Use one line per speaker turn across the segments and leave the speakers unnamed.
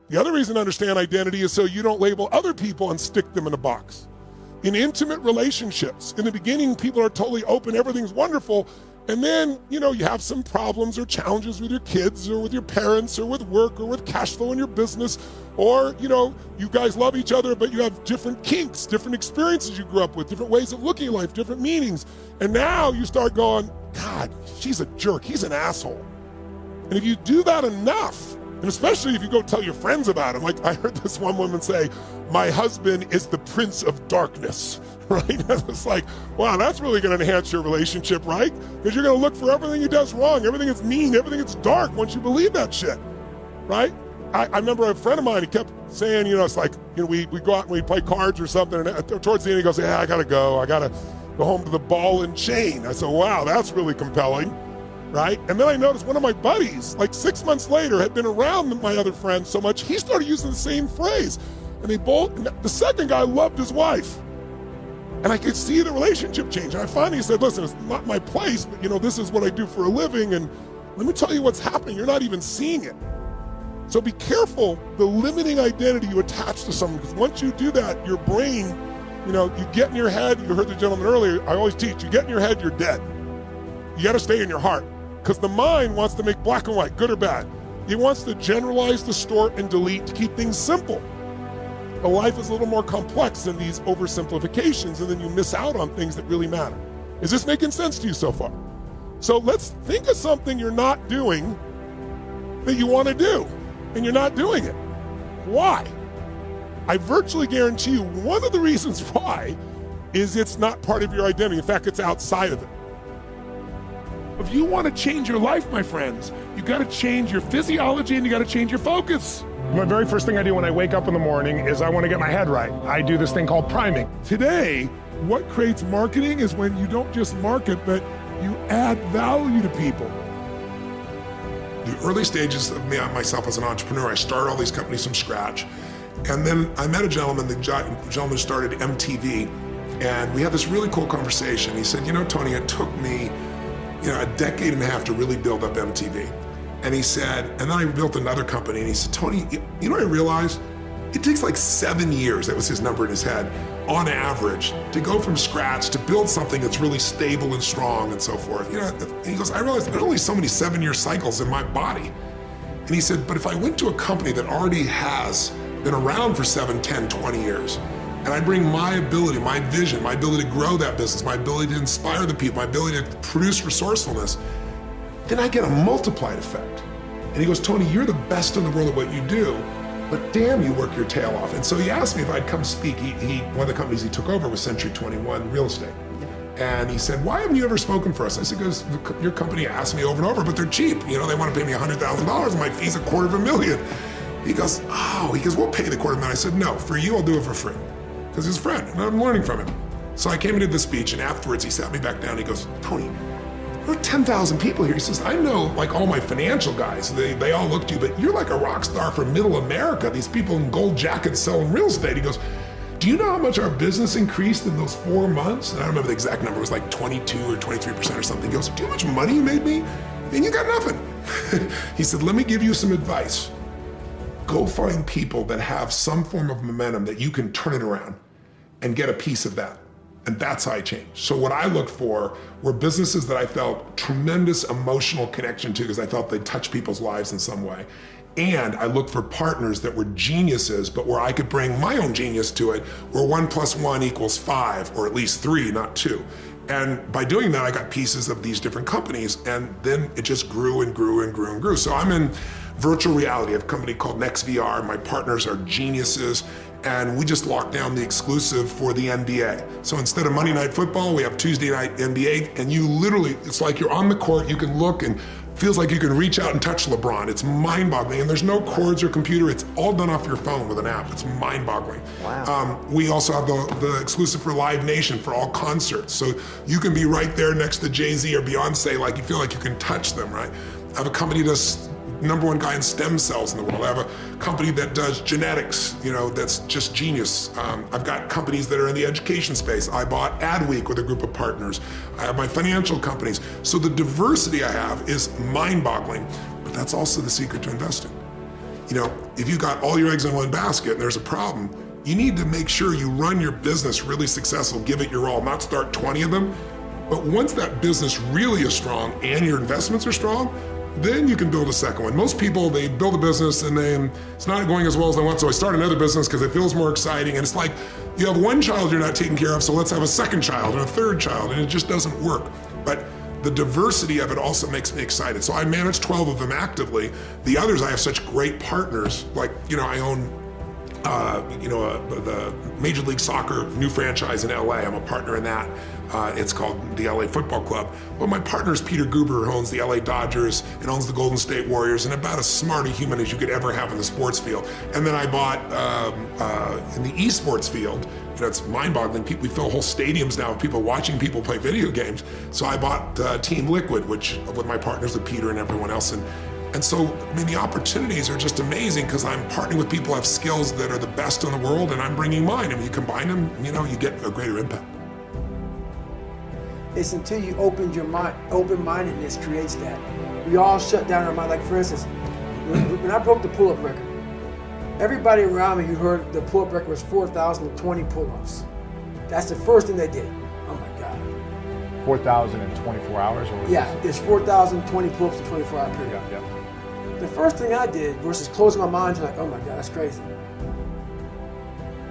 The other reason to understand identity is so you don't label other people and stick them in a box. In intimate relationships, in the beginning, people are totally open, everything's wonderful, and then, you have some problems or challenges with your kids or with your parents or with work or with cash flow in your business, or, you guys love each other, but you have different kinks, different experiences you grew up with, different ways of looking at life, different meanings. And now you start going, God, she's a jerk, he's an asshole. And if you do that enough, and especially if you go tell your friends about him, like I heard this one woman say, my husband is the prince of darkness, right? I was like, wow, that's really going to enhance your relationship, right? Because you're going to look for everything he does wrong, everything that's mean, everything that's dark once you believe that shit, right? I remember a friend of mine, he kept saying, it's like, we go out and we play cards or something, and towards the end he goes, yeah, I got to go home to the ball and chain. I said, wow, that's really compelling. Right? And then I noticed one of my buddies, like 6 months later, had been around my other friends so much, he started using the same phrase. And the second guy loved his wife. And I could see the relationship change. And I finally said, listen, it's not my place, but this is what I do for a living. And let me tell you what's happening. You're not even seeing it. So be careful the limiting identity you attach to someone, because once you do that, your brain, you get in your head. You heard the gentleman earlier, I always teach, you get in your head, you're dead. You got to stay in your heart. Because the mind wants to make black and white, good or bad. It wants to generalize, distort, and delete to keep things simple. But life is a little more complex than these oversimplifications, and then you miss out on things that really matter. Is this making sense to you so far? So let's think of something you're not doing that you want to do, and you're not doing it. Why? I virtually guarantee you one of the reasons why is it's not part of your identity. In fact, it's outside of it. If you want to change your life, my friends, you got to change your physiology and you got to change your focus.
My very first thing I do when I wake up in the morning is I want to get my head right. I do this thing called priming.
Today, what creates marketing is when you don't just market, but you add value to people.
The early stages of myself as an entrepreneur, I started all these companies from scratch. And then I met a gentleman, the gentleman started MTV, and we had this really cool conversation. He said, Tony, it took me a decade and a half to really build up MTV. And he said, and then I built another company, and he said, Tony, what I realized? It takes like 7 years, that was his number in his head, on average, to go from scratch to build something that's really stable and strong and so forth. And he goes, I realized there's only so many 7-year cycles in my body. And he said, but if I went to a company that already has been around for 7, 10, 20 years, and I bring my ability, my vision, my ability to grow that business, my ability to inspire the people, my ability to produce resourcefulness, then I get a multiplied effect. And he goes, Tony, you're the best in the world at what you do, but damn, you work your tail off. And so he asked me if I'd come speak. One of the companies he took over was Century 21 Real Estate. And he said, why haven't you ever spoken for us? I said, because your company asked me over and over, but they're cheap. They want to pay me $100,000 and my fee's $250,000. He goes, we'll pay the $250,000. I said, no, for you, I'll do it for free. Because he's a friend, and I'm learning from him. So I came and did the speech, and afterwards he sat me back down. He goes, Tony, there are 10,000 people here. He says, I know like all my financial guys, they all look to you, but you're like a rock star for middle America. These people in gold jackets selling real estate. He goes, do you know how much our business increased in those 4 months? And I don't remember the exact number, it was like 22 or 23% or something. He goes, do you know how much money you made me? And you got nothing. He said, let me give you some advice. Go find people that have some form of momentum that you can turn it around and get a piece of that. And that's how I changed. So what I looked for were businesses that I felt tremendous emotional connection to because I felt they'd touch people's lives in some way. And I looked for partners that were geniuses, but where I could bring my own genius to it, where 1 + 1 = 5, or at least 3, not 2. And by doing that, I got pieces of these different companies, and then it just grew and grew and grew and grew. So I'm in virtual reality. I have a company called NextVR. My partners are geniuses, and we just locked down the exclusive for the NBA. So instead of Monday Night Football, we have Tuesday Night NBA, and you literally, it's like you're on the court, you can look and feels like you can reach out and touch LeBron. It's mind-boggling, and there's no cords or computer. It's all done off your phone with an app. It's mind-boggling.
Wow.
We also have the exclusive for Live Nation for all concerts. So you can be right there next to Jay-Z or Beyonce, like you feel like you can touch them, right? I have a company that's #1 guy in stem cells in the world. I have a company that does genetics, that's just genius. I've got companies that are in the education space. I bought Adweek with a group of partners. I have my financial companies. So the diversity I have is mind-boggling, but that's also the secret to investing. if you got all your eggs in one basket and there's a problem, you need to make sure you run your business really successful, give it your all, not start 20 of them. But once that business really is strong and your investments are strong, then you can build a second one. Most people, they build a business and then it's not going as well as they want, so I start another business because it feels more exciting. And it's like, you have one child you're not taking care of, so let's have a second child and a third child, and it just doesn't work. But the diversity of it also makes me excited. So I manage 12 of them actively. The others, I have such great partners. Like, I own the Major League Soccer new franchise in LA. I'm a partner in that. It's called the LA Football Club. But my partner is Peter Guber, who owns the LA Dodgers and owns the Golden State Warriors, and about as smart a human as you could ever have in the sports field. And then I bought in the esports field. It's mind-boggling. We fill whole stadiums now of people watching people play video games. So I bought Team Liquid, which with my partners, with Peter and everyone else. And so, the opportunities are just amazing because I'm partnering with people who have skills that are the best in the world, and I'm bringing mine. And when you combine them, you get a greater impact.
It's until you open your mind, open-mindedness creates that. We all shut down our mind. Like, for instance, when I broke the pull-up record, everybody around me who heard the pull-up record was 4,020 pull-ups. That's the first thing they did. Oh my God.
4,000 in 24 hours? Or
yeah, it's 4,020 pull-ups in a 24-hour period.
Yeah.
The first thing I did versus closing my mind to like, oh my God, that's crazy.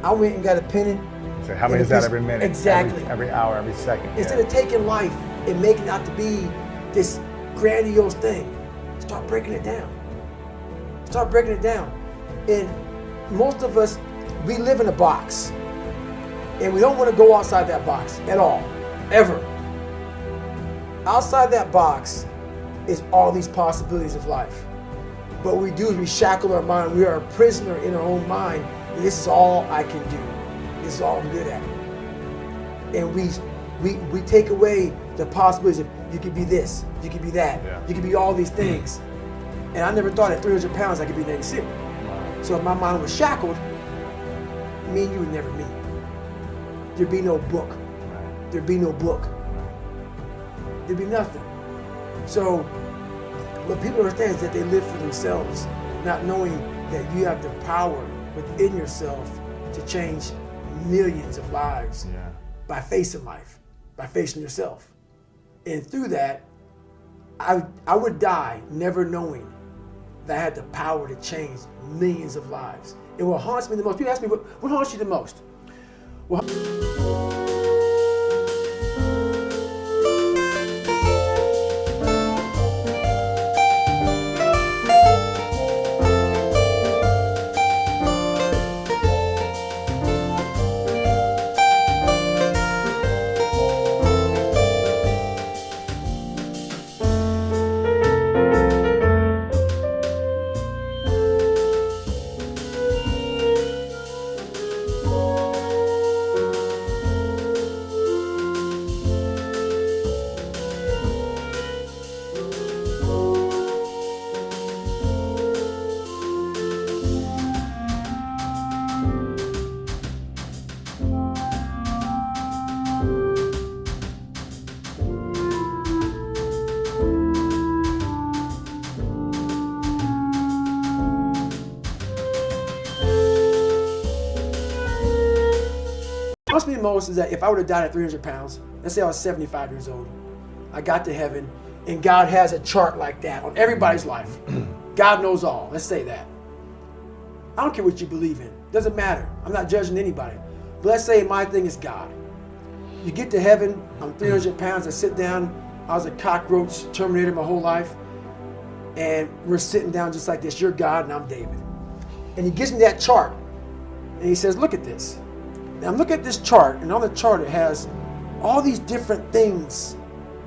I went and got a penny.
So how many is that every minute?
Exactly.
Every hour, every second.
Instead of taking life and making it out to be this grandiose thing, start breaking it down. Start breaking it down. And most of us, we live in a box. And we don't want to go outside that box at all, ever. Outside that box is all these possibilities of life. But what we do is we shackle our mind. We are a prisoner in our own mind. And this is all I can do. This is all I'm good at. And we take away the possibilities of you could be this, you could be that, you could be all these things. And I never thought at 300 pounds I could be Navy SEAL. So if my mind was shackled, me and you would never meet. There'd be no book. There'd be no book. There'd be nothing. So what people understand is that they live for themselves, not knowing that you have the power within yourself to change millions of lives by facing life, by facing yourself. And through that, I would die never knowing that I had the power to change millions of lives. And what haunts me the most, people ask me, what haunts you the most? What haunts me the most is that if I would have died at 300 pounds, let's say I was 75 years old, I got to heaven, and God has a chart like that on everybody's life. God knows all, let's say that. I don't care what you believe in, doesn't matter. I'm not judging anybody. But let's say my thing is God. You get to heaven, I'm 300 pounds, I sit down, I was a cockroach terminator my whole life, and we're sitting down just like this, you're God and I'm David. And he gives me that chart, and he says, look at this. Now I'm looking at this chart, and on the chart it has all these different things,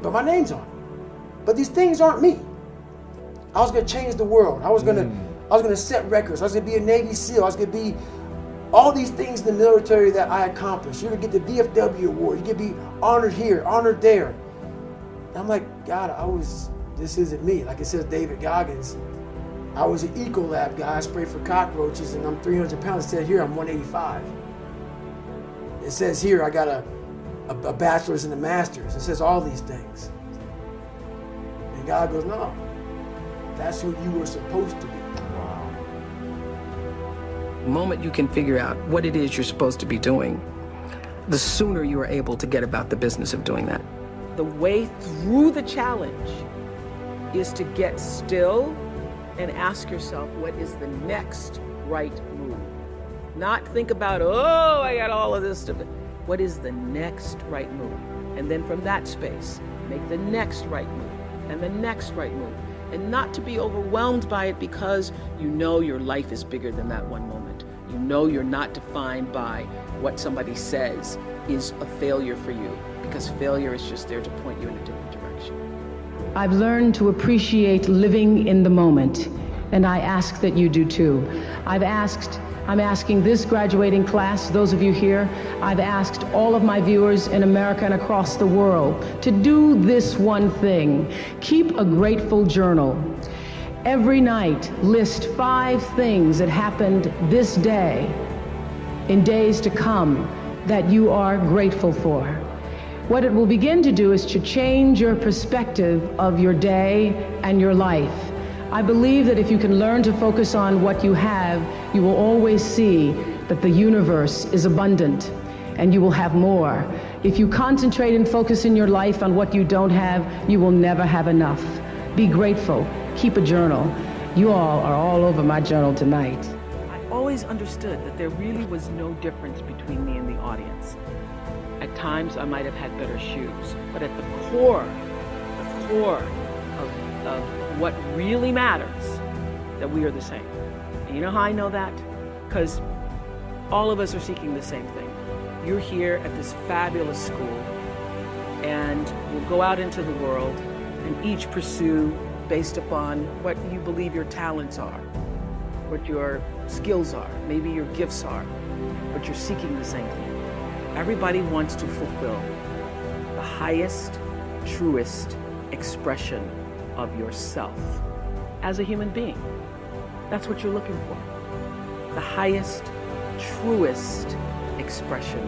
but my name's on it. But these things aren't me. I was gonna change the world. I was gonna set records. I was gonna be a Navy SEAL. I was gonna be all these things in the military that I accomplished. You're gonna get the VFW award. You're gonna be honored here, honored there. And I'm like, God, this isn't me. Like it says David Goggins, I was an Ecolab guy. I sprayed for cockroaches, and I'm 300 pounds. It said here I'm 185. It says here I got a bachelor's and a master's. It says all these things. And God goes, no, that's who you were supposed to be.
Wow.
moment you can figure out what it is you're supposed to be doing, the sooner you are able to get about the business of doing that. The way through the challenge is to get still and ask yourself, what is the next right move? Not think about, oh, I got all of this stuff. What is the next right move? And then from that space, make the next right move and the next right move. And not to be overwhelmed by it, because you know your life is bigger than that one moment. You know you're not defined by what somebody says is a failure for you, because failure is just there to point you in a different direction.
I've learned to appreciate living in the moment, and I ask that you do too. I'm asking this graduating class, those of you here, I've asked all of my viewers in America and across the world to do this one thing. Keep a grateful journal. Every night, list 5 things that happened this day, in days to come, that you are grateful for. What it will begin to do is to change your perspective of your day and your life. I believe that if you can learn to focus on what you have, you will always see that the universe is abundant and you will have more. If you concentrate and focus in your life on what you don't have, you will never have enough. Be grateful. Keep a journal. You all are all over my journal tonight.
I always understood that there really was no difference between me and the audience. At times I might have had better shoes, but at the core of what really matters, that we are the same. And you know how I know that? Because all of us are seeking the same thing. You're here at this fabulous school, and we'll go out into the world and each pursue based upon what you believe your talents are, what your skills are, maybe your gifts are, but you're seeking the same thing. Everybody wants to fulfill the highest, truest expression of yourself as a human being. That's what you're looking for. The highest, truest expression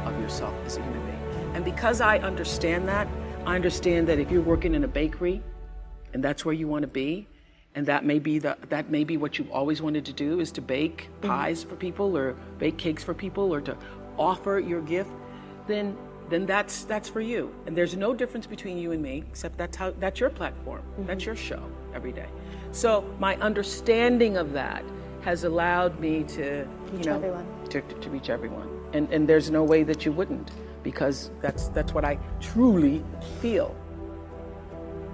of yourself as a human being. And because I understand that if you're working in a bakery and that's where you want to be, and that may be what you've always wanted to do, is to bake pies for people or bake cakes for people or to offer your gift, then that's for you. And there's no difference between you and me, except that's your platform. That's your show every day. So my understanding of that has allowed me to, to reach everyone. And there's no way that you wouldn't, because that's what I truly feel.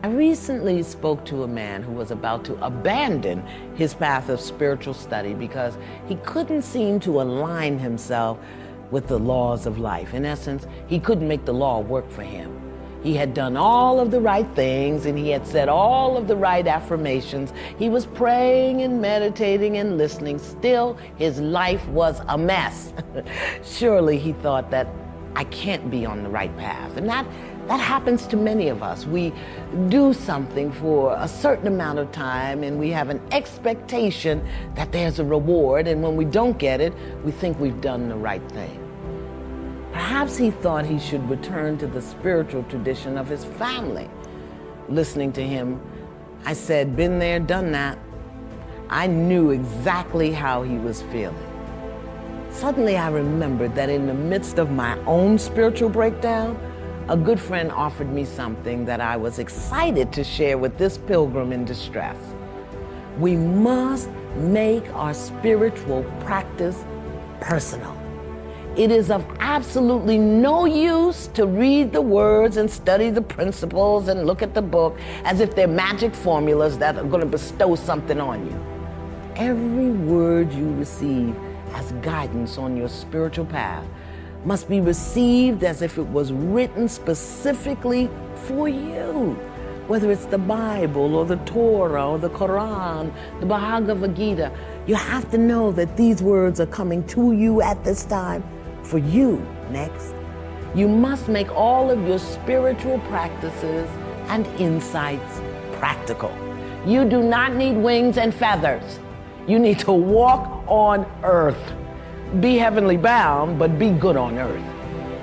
I recently spoke to a man who was about to abandon his path of spiritual study because he couldn't seem to align himself with the laws of life. In essence, he couldn't make the law work for him. He had done all of the right things and he had said all of the right affirmations. He was praying and meditating and listening. Still, his life was a mess. Surely he thought that I can't be on the right path. And that happens to many of us. We do something for a certain amount of time and we have an expectation that there's a reward, and when we don't get it, we think we've done the right thing. Perhaps he thought he should return to the spiritual tradition of his family. Listening to him, I said, been there, done that. I knew exactly how he was feeling. Suddenly I remembered that in the midst of my own spiritual breakdown, a good friend offered me something that I was excited to share with this pilgrim in distress. We must make our spiritual practice personal. It is of absolutely no use to read the words and study the principles and look at the book as if they're magic formulas that are going to bestow something on you. Every word you receive as guidance on your spiritual path must be received as if it was written specifically for you. Whether it's the Bible or the Torah or the Quran, the Bhagavad Gita, you have to know that these words are coming to you at this time for you next. You must make all of your spiritual practices and insights practical. You do not need wings and feathers. You need to walk on earth. Be heavenly bound, but be good on earth.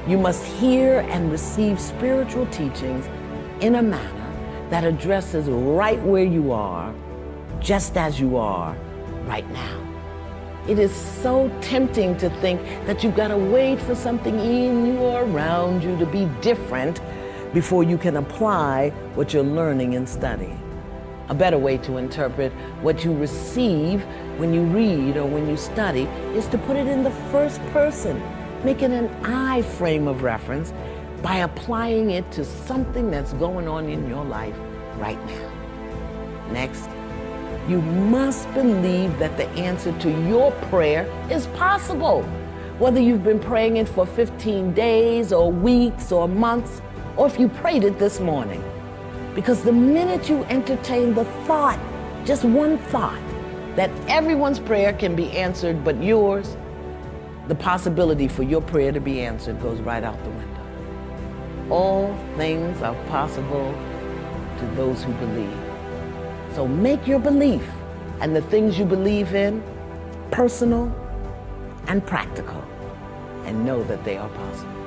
You must hear and receive spiritual teachings in a manner that addresses right where you are, just as you are right now. It is so tempting to think that you've got to wait for something in you or around you to be different before you can apply what you're learning and studying. A better way to interpret what you receive when you read or when you study is to put it in the first person, make it an I frame of reference by applying it to something that's going on in your life right now. Next, you must believe that the answer to your prayer is possible. Whether you've been praying it for 15 days or weeks or months, or if you prayed it this morning. Because the minute you entertain the thought, just one thought, that everyone's prayer can be answered but yours, the possibility for your prayer to be answered goes right out the window. All things are possible to those who believe. So make your belief and the things you believe in personal and practical, and know that they are possible.